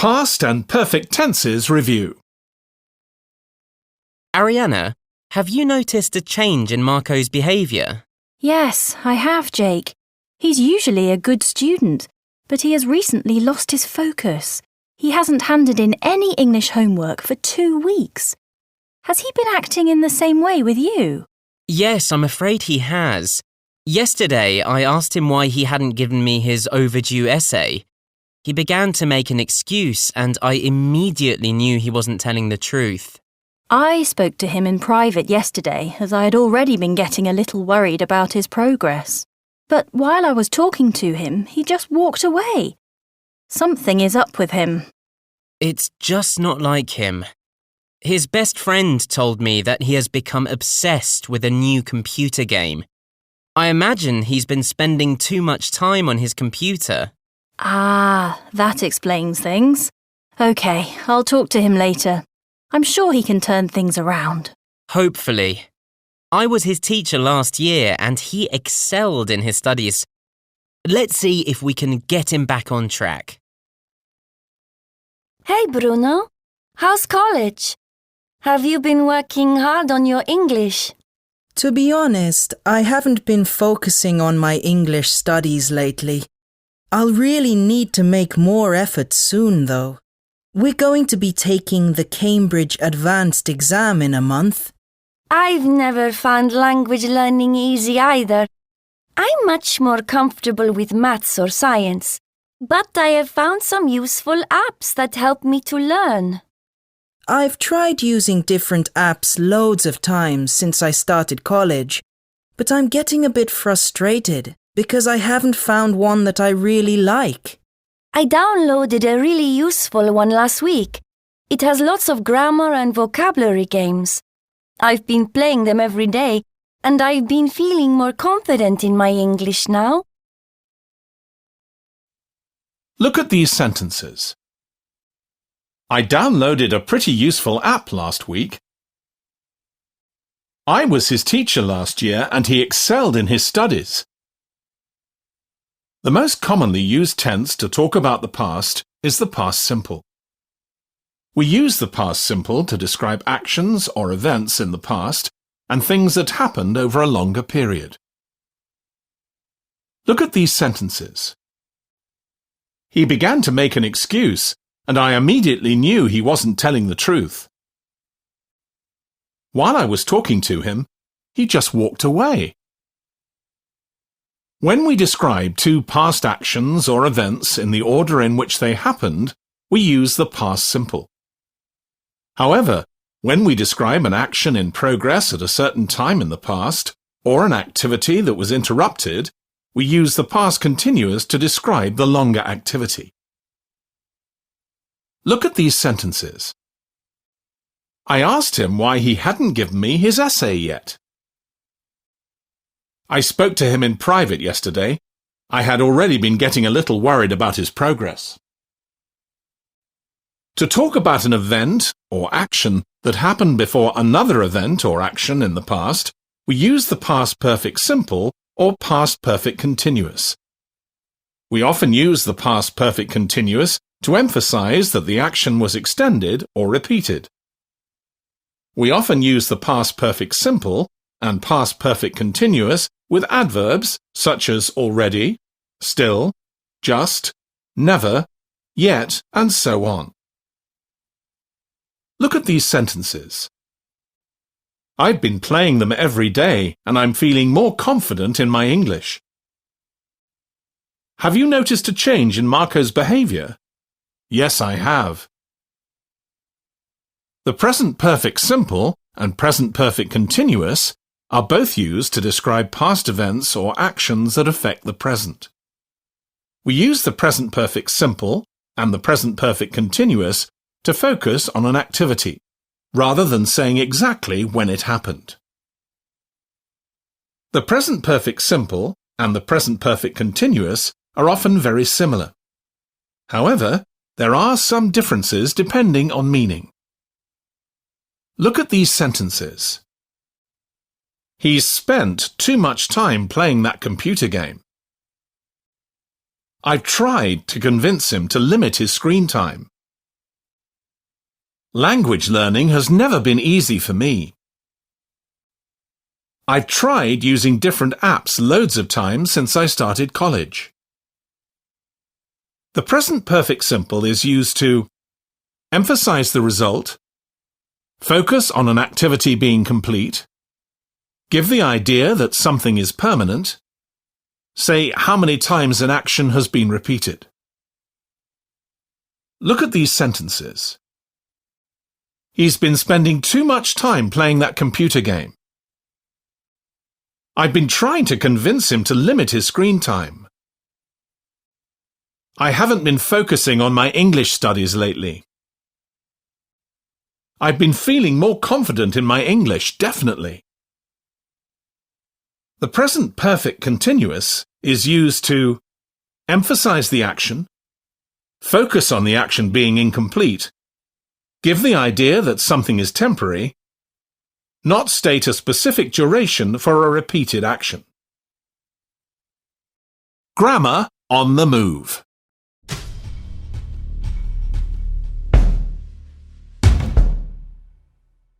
Past and perfect tenses review. Ariana, have you noticed a change in Marco's behaviour? Yes, I have, Jake. He's usually a good student, but he has recently lost his focus. He hasn't handed in any English homework for 2 weeks. Has he been acting in the same way with you? Yes, I'm afraid he has. Yesterday, I asked him why he hadn't given me his overdue essay. He began to make an excuse, and I immediately knew he wasn't telling the truth. I spoke to him in private yesterday, as I had already been getting a little worried about his progress. But while I was talking to him, he just walked away. Something is up with him. It's just not like him. His best friend told me that he has become obsessed with a new computer game. I imagine he's been spending too much time on his computer. Ah, that explains things. OK, I'll talk to him later. I'm sure he can turn things around. Hopefully. I was his teacher last year and he excelled in his studies. Let's see if we can get him back on track. Hey Bruno, how's college? Have you been working hard on your English? To be honest, I haven't been focusing on my English studies lately. I'll really need to make more effort soon, though. We're going to be taking the Cambridge Advanced exam in a month. I've never found language learning easy either. I'm much more comfortable with maths or science, but I have found some useful apps that help me to learn. I've tried using different apps loads of times since I started college, but I'm getting a bit frustrated because I haven't found one that I really like. I downloaded a really useful one last week. It has lots of grammar and vocabulary games. I've been playing them every day, and I've been feeling more confident in my English now. Look at these sentences. I downloaded a pretty useful app last week. I was his teacher last year and he excelled in his studies. The most commonly used tense to talk about the past is the past simple. We use the past simple to describe actions or events in the past and things that happened over a longer period. Look at these sentences. He began to make an excuse, and I immediately knew he wasn't telling the truth. While I was talking to him, he just walked away. When we describe two past actions or events in the order in which they happened, we use the past simple. However, when we describe an action in progress at a certain time in the past, or an activity that was interrupted, we use the past continuous to describe the longer activity. Look at these sentences. I asked him why he hadn't given me his essay yet. I spoke to him in private yesterday. I had already been getting a little worried about his progress. To talk about an event or action that happened before another event or action in the past, we use the past perfect simple or past perfect continuous. We often use the past perfect continuous to emphasize that the action was extended or repeated. We often use the past perfect simple and past perfect continuous with adverbs such as already, still, just, never, yet, and so on. Look at these sentences. I've been playing them every day and I'm feeling more confident in my English. Have you noticed a change in Marco's behaviour? Yes, I have. The present perfect simple and present perfect continuous are both used to describe past events or actions that affect the present. We use the present perfect simple and the present perfect continuous to focus on an activity, rather than saying exactly when it happened. The present perfect simple and the present perfect continuous are often very similar. However, there are some differences depending on meaning. Look at these sentences. He's spent too much time playing that computer game. I've tried to convince him to limit his screen time. Language learning has never been easy for me. I've tried using different apps loads of times since I started college. The present perfect simple is used to emphasize the result, focus on an activity being complete, give the idea that something is permanent, say how many times an action has been repeated. Look at these sentences. He's been spending too much time playing that computer game. I've been trying to convince him to limit his screen time. I haven't been focusing on my English studies lately. I've been feeling more confident in my English, definitely. The present perfect continuous is used to emphasize the action, focus on the action being incomplete, give the idea that something is temporary, not state a specific duration for a repeated action. Grammar on the move.